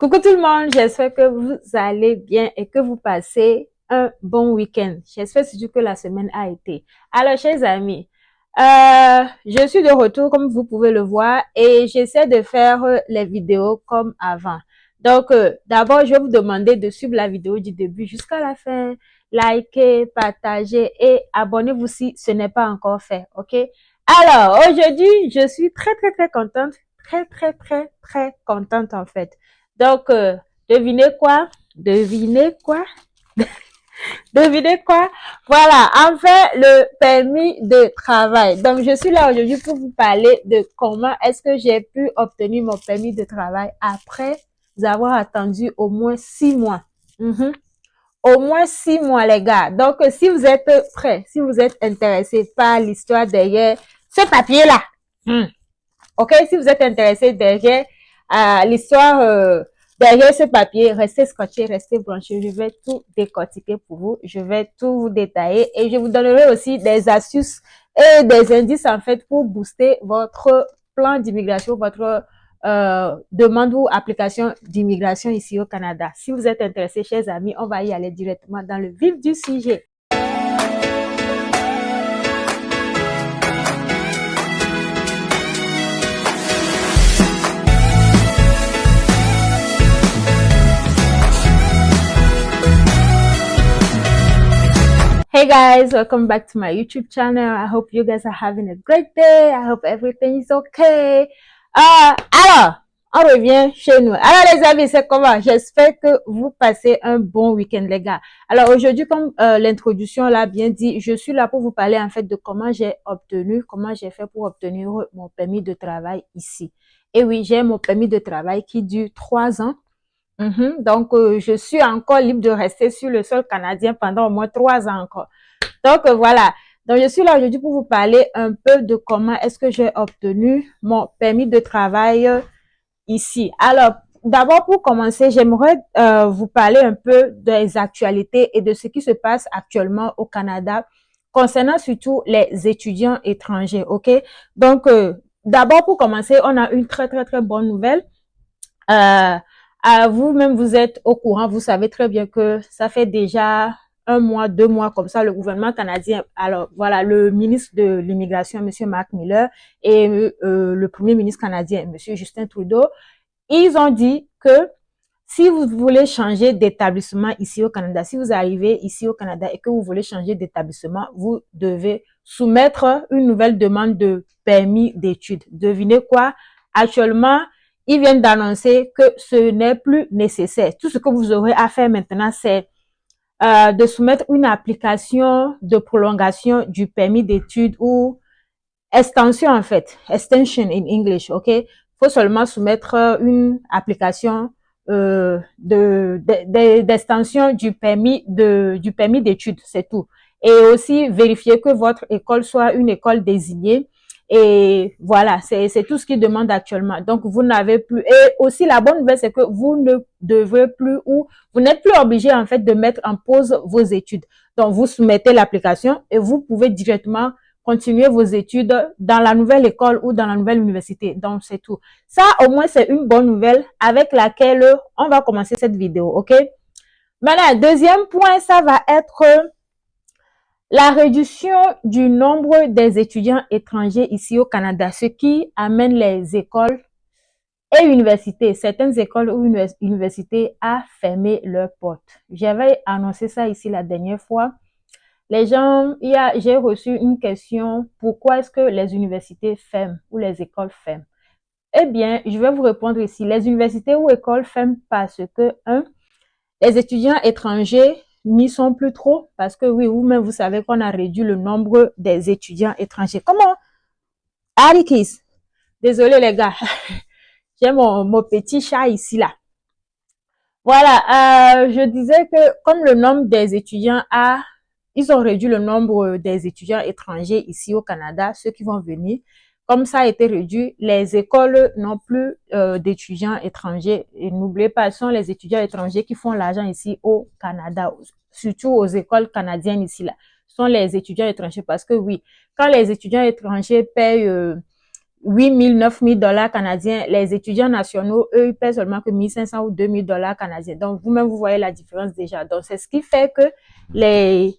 Coucou tout le monde, j'espère que vous allez bien et que vous passez un bon week-end. J'espère surtout que la semaine a été. Alors, chers amis, je suis de retour comme vous pouvez le voir et j'essaie de faire les vidéos comme avant. Donc, d'abord, je vais vous demander de suivre la vidéo du début jusqu'à la fin, liker, partager et abonnez-vous si ce n'est pas encore fait, ok? Alors, aujourd'hui, je suis très contente, très contente en fait. Donc, devinez quoi? Devinez quoi? Devinez quoi? Voilà, enfin, le permis de travail. Donc, je suis là aujourd'hui pour vous parler de comment est-ce que j'ai pu obtenir mon permis de travail après avoir attendu au moins 6 mois. Au moins 6 mois, les gars. Donc, si vous êtes prêts, si vous êtes intéressés par l'histoire derrière ce papier-là, ok, si vous êtes intéressé derrière l'histoire derrière ce papier, restez scotché, restez branché. Je vais tout décortiquer pour vous. Je vais tout vous détailler et je vous donnerai aussi des astuces et des indices en fait pour booster votre plan d'immigration, votre demande ou application d'immigration ici au Canada. Si vous êtes intéressés, chers amis, on va y aller directement dans le vif du sujet. Hey guys, welcome back to my YouTube channel. I hope you guys are having a great day. I hope everything is okay. Alors, on revient chez nous. Alors les amis, c'est comment? J'espère que vous passez un bon week-end les gars. Alors aujourd'hui, comme l'introduction l'a bien dit, je suis là pour vous parler en fait de comment j'ai fait pour obtenir mon permis de travail ici. Et oui, j'ai mon permis de travail qui dure 3 ans. Donc, je suis encore libre de rester sur le sol canadien pendant au moins 3 ans encore. Donc, voilà. Donc, je suis là aujourd'hui pour vous parler un peu de comment est-ce que j'ai obtenu mon permis de travail ici. Alors, d'abord, pour commencer, j'aimerais vous parler un peu des actualités et de ce qui se passe actuellement au Canada concernant surtout les étudiants étrangers, ok? Donc, d'abord, pour commencer, on a une très bonne nouvelle. Vous-même, vous êtes au courant, vous savez très bien que ça fait déjà 1 mois, 2 mois comme ça, le gouvernement canadien, alors voilà, le ministre de l'immigration, monsieur Mark Miller, et le premier ministre canadien, monsieur Justin Trudeau, ils ont dit que si vous voulez changer d'établissement ici au Canada, si vous arrivez ici au Canada et que vous voulez changer d'établissement, vous devez soumettre une nouvelle demande de permis d'études. Devinez quoi? Actuellement, ils viennent d'annoncer que ce n'est plus nécessaire. Tout ce que vous aurez à faire maintenant, c'est de soumettre une application de prolongation du permis d'études ou extension en fait, extension in English, ok? Faut seulement soumettre une application d'extension du permis d'études, c'est tout. Et aussi vérifier que votre école soit une école désignée. Et voilà, c'est tout ce qu'ils demandent actuellement. Donc, vous n'avez plus, et aussi la bonne nouvelle, c'est que vous ne devrez plus ou vous n'êtes plus obligé en fait de mettre en pause vos études. Donc, vous soumettez l'application et vous pouvez directement continuer vos études dans la nouvelle école ou dans la nouvelle université. Donc, c'est tout. Ça, au moins, c'est une bonne nouvelle avec laquelle on va commencer cette vidéo, ok? Maintenant, deuxième point, ça va être la réduction du nombre des étudiants étrangers ici au Canada, ce qui amène les écoles et universités, certaines écoles ou universités à fermer leurs portes. J'avais annoncé ça ici la dernière fois. Les gens, j'ai reçu une question, pourquoi est-ce que les universités ferment ou les écoles ferment? Eh bien, je vais vous répondre ici. Les universités ou écoles ferment parce que, les étudiants étrangers n'y sont plus trop, parce que oui, vous-même, vous savez qu'on a réduit le nombre des étudiants étrangers. Comment? Arikis. Désolé les gars. J'ai mon petit chat ici, là. Voilà, je disais que comme le nombre des étudiants ils ont réduit le nombre des étudiants étrangers ici au Canada, ceux qui vont venir. Comme ça a été réduit, les écoles n'ont plus d'étudiants étrangers. Et n'oubliez pas, ce sont les étudiants étrangers qui font l'argent ici au Canada, surtout aux écoles canadiennes ici là. Ce sont les étudiants étrangers parce que oui, quand les étudiants étrangers payent 8 000, 9 000 dollars canadiens. Les étudiants nationaux, eux, ils paient seulement que 1 500 ou 2 000 dollars canadiens. Donc, vous-même, vous voyez la différence déjà. Donc, c'est ce qui fait que les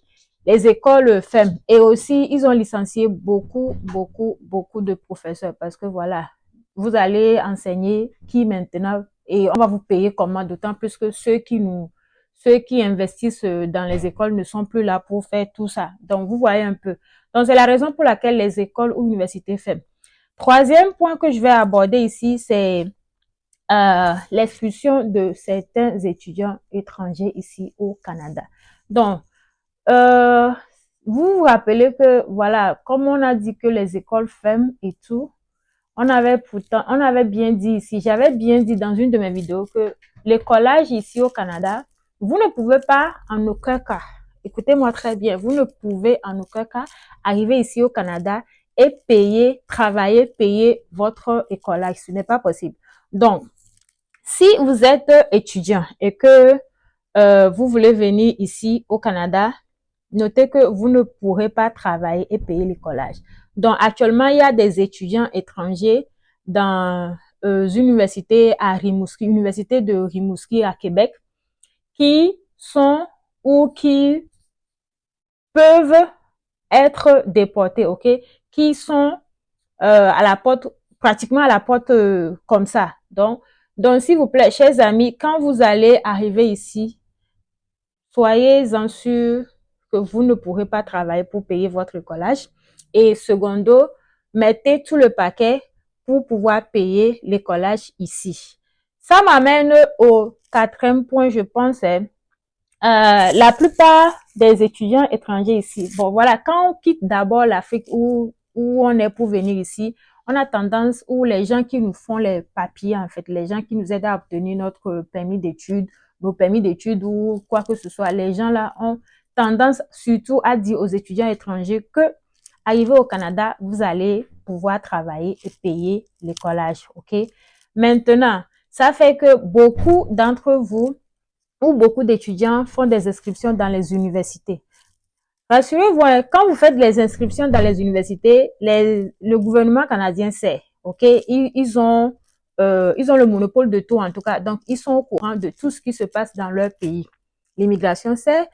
écoles ferment. Et aussi, ils ont licencié beaucoup de professeurs parce que voilà, vous allez enseigner qui maintenant et on va vous payer comment, d'autant plus que ceux qui investissent dans les écoles ne sont plus là pour faire tout ça. Donc, vous voyez un peu. Donc, c'est la raison pour laquelle les écoles ou universités ferment. Troisième point que je vais aborder ici, c'est l'expulsion de certains étudiants étrangers ici au Canada. Donc, vous vous rappelez que, voilà, comme on a dit que les écoles ferment et tout, on avait bien dit ici, j'avais bien dit dans une de mes vidéos que l'écolage ici au Canada, vous ne pouvez pas en aucun cas, écoutez-moi très bien, vous ne pouvez en aucun cas arriver ici au Canada et travailler, payer votre écolage. Ce n'est pas possible. Donc, si vous êtes étudiant et que vous voulez venir ici au Canada, notez que vous ne pourrez pas travailler et payer l'écolage. Donc, actuellement, il y a des étudiants étrangers dans une université à Rimouski, université de Rimouski à Québec, qui sont ou qui peuvent être déportés, ok? Qui sont à la porte, pratiquement à la porte comme ça. Donc, s'il vous plaît, chers amis, quand vous allez arriver ici, soyez-en sûrs que vous ne pourrez pas travailler pour payer votre écolage. Et secondo, mettez tout le paquet pour pouvoir payer l'écolage ici. Ça m'amène au quatrième point, je pense, la plupart des étudiants étrangers ici. Bon, voilà, quand on quitte d'abord l'Afrique où on est pour venir ici, on a tendance, où les gens qui nous font les papiers, en fait, les gens qui nous aident à obtenir notre permis d'études, nos permis d'études ou quoi que ce soit, les gens là ont tendance surtout à dire aux étudiants étrangers que, arrivé au Canada, vous allez pouvoir travailler et payer l'écolage, ok? Maintenant, ça fait que beaucoup d'entre vous, où beaucoup d'étudiants font des inscriptions dans les universités. Rassurez-vous, quand vous faites les inscriptions dans les universités, le gouvernement canadien sait, ok? Ils ont le monopole de tout en tout cas, donc ils sont au courant de tout ce qui se passe dans leur pays. L'immigration sait,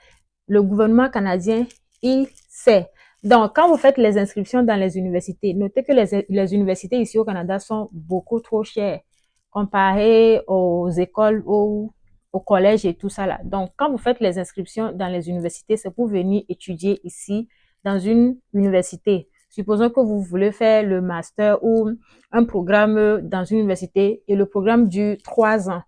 le gouvernement canadien, il sait. Donc, quand vous faites les inscriptions dans les universités, notez que les universités ici au Canada sont beaucoup trop chères comparées aux écoles au collège et tout ça là. Donc, quand vous faites les inscriptions dans les universités, c'est pour venir étudier ici dans une université. Supposons que vous voulez faire le master ou un programme dans une université et le programme dure 3 ans.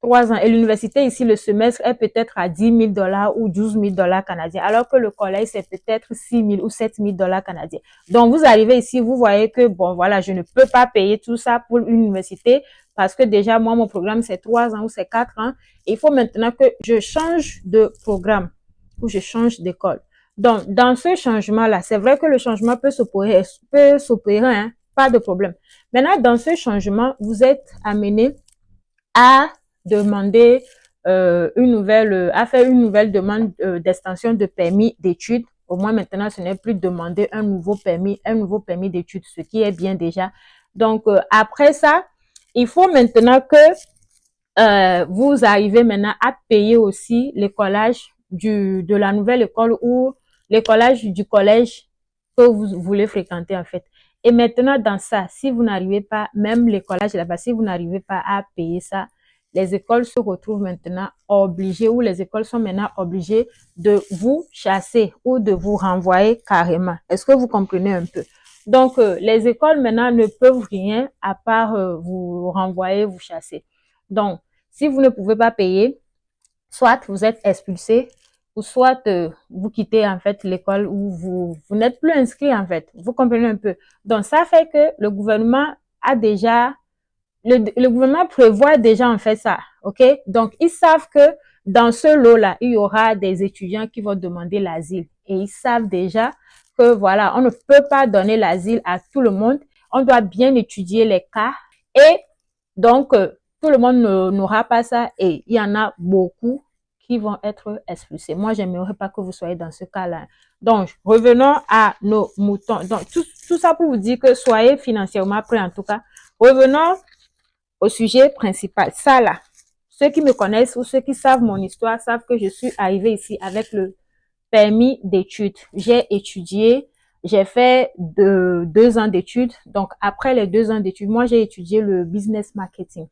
3 ans. Et l'université ici, le semestre est peut-être à 10 000 dollars ou 12 000 dollars canadiens, alors que le collège, c'est peut-être 6 000 ou 7 000 dollars canadiens. Donc, vous arrivez ici, vous voyez que, bon, voilà, je ne peux pas payer tout ça pour une université parce que déjà, moi, mon programme, c'est 3 ans ou c'est 4 ans. Il faut maintenant que je change de programme ou je change d'école. Donc, dans ce changement-là, c'est vrai que le changement peut s'opérer, hein, pas de problème. Maintenant, dans ce changement, vous êtes amené à demander à faire une nouvelle demande d'extension de permis d'études. Au moins maintenant, ce n'est plus demander un nouveau permis d'études, ce qui est bien déjà. Donc, après ça, il faut maintenant que vous arrivez maintenant à payer aussi l'écolage de la nouvelle école ou l'écolage du collège que vous voulez fréquenter en fait. Et maintenant, dans ça, si vous n'arrivez pas, même l'écolage là-bas, si vous n'arrivez pas à payer ça, les écoles se retrouvent maintenant obligées, ou les écoles sont maintenant obligées de vous chasser ou de vous renvoyer carrément. Est-ce que vous comprenez un peu? Donc, les écoles maintenant ne peuvent rien à part vous renvoyer, vous chasser. Donc, si vous ne pouvez pas payer, soit vous êtes expulsé, ou soit vous quittez en fait l'école ou vous n'êtes plus inscrit en fait. Vous comprenez un peu? Donc, ça fait que le gouvernement a déjà le gouvernement prévoit déjà en fait ça, ok? Donc, ils savent que dans ce lot-là, il y aura des étudiants qui vont demander l'asile. Et ils savent déjà que, voilà, on ne peut pas donner l'asile à tout le monde. On doit bien étudier les cas. Et donc, tout le monde n'aura pas ça. Et il y en a beaucoup qui vont être expulsés. Moi, j'aimerais pas que vous soyez dans ce cas-là. Donc, revenons à nos moutons. Donc, tout ça pour vous dire que soyez financièrement prêts en tout cas. Revenons au sujet principal. Ça là, ceux qui me connaissent ou ceux qui savent mon histoire savent que je suis arrivée ici avec le permis d'études. J'ai étudié, j'ai fait 2 ans d'études. Donc, après les 2 ans d'études, moi, j'ai étudié le business marketing.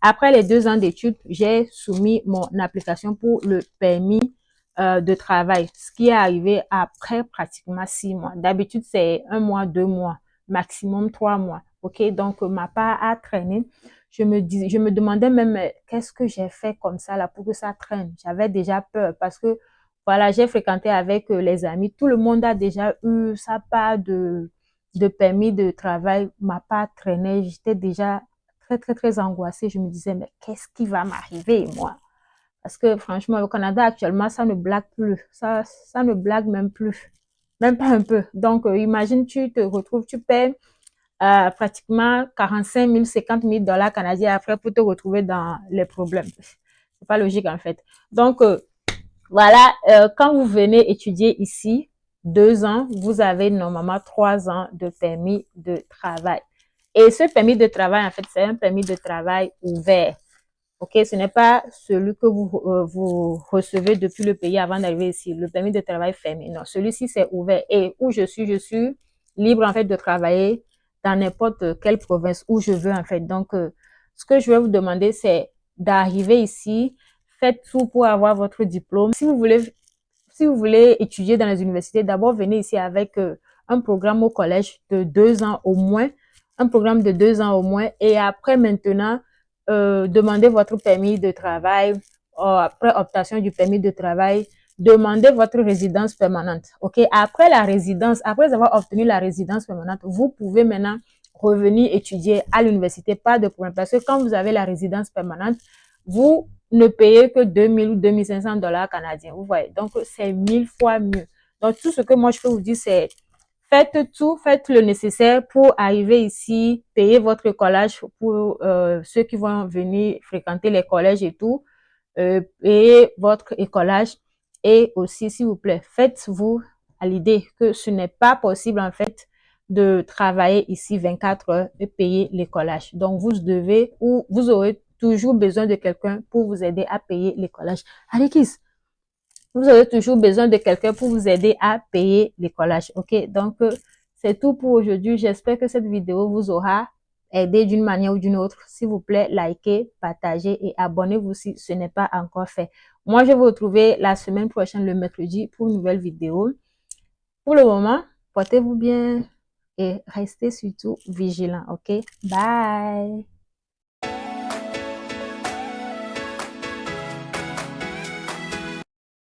Après les 2 ans d'études, j'ai soumis mon application pour le permis de travail, ce qui est arrivé après pratiquement 6 mois. D'habitude, c'est 1 mois, 2 mois, maximum 3 mois. OK, donc ma part a traîné. Je me demandais même qu'est-ce que j'ai fait comme ça là pour que ça traîne. J'avais déjà peur parce que voilà, j'ai fréquenté avec les amis. Tout le monde a déjà eu sa part de permis de travail. Ma part traînait. J'étais déjà très angoissée. Je me disais, mais qu'est-ce qui va m'arriver, moi? Parce que franchement, au Canada, actuellement, ça ne blague plus. Ça ne blague même plus. Même pas un peu. Donc, imagine, tu te retrouves, tu paies pratiquement 45 000, 50 000 dollars canadiens après pour te retrouver dans les problèmes. C'est pas logique, en fait. Donc, voilà, quand vous venez étudier ici, 2 ans, vous avez normalement 3 ans de permis de travail. Et ce permis de travail, en fait, c'est un permis de travail ouvert. OK, ce n'est pas celui que vous recevez depuis le pays avant d'arriver ici, le permis de travail fermé. Non, celui-ci, c'est ouvert. Et où je suis libre, en fait, de travailler dans n'importe quelle province où je veux, en fait. Donc, ce que je vais vous demander, c'est d'arriver ici, faites tout pour avoir votre diplôme. Si vous voulez étudier dans les universités, d'abord venez ici avec un programme au collège de 2 ans au moins, un programme de 2 ans au moins, et après maintenant, demandez votre permis de travail, après obtention du permis de travail, demandez votre résidence permanente. OK? Après la résidence, après avoir obtenu la résidence permanente, vous pouvez maintenant revenir étudier à l'université, pas de problème. Parce que quand vous avez la résidence permanente, vous ne payez que 2000 ou 2500 dollars canadiens. Vous voyez? Donc, c'est 1000 fois mieux. Donc, tout ce que moi, je peux vous dire, c'est faites tout, faites le nécessaire pour arriver ici, payer votre collège pour ceux qui vont venir fréquenter les collèges et tout, payer votre écolage et aussi, s'il vous plaît, faites-vous à l'idée que ce n'est pas possible en fait de travailler ici 24 heures et payer l'écolage. Donc, vous devez ou vous aurez toujours besoin de quelqu'un pour vous aider à payer l'écolage. Allez, Kiss! Vous aurez toujours besoin de quelqu'un pour vous aider à payer les collages. OK? Donc, c'est tout pour aujourd'hui. J'espère que cette vidéo vous aura aidé d'une manière ou d'une autre. S'il vous plaît, likez, partagez et abonnez-vous si ce n'est pas encore fait. Moi, je vais vous retrouver la semaine prochaine, le mercredi, pour une nouvelle vidéo. Pour le moment, portez-vous bien et restez surtout vigilants. OK? Bye!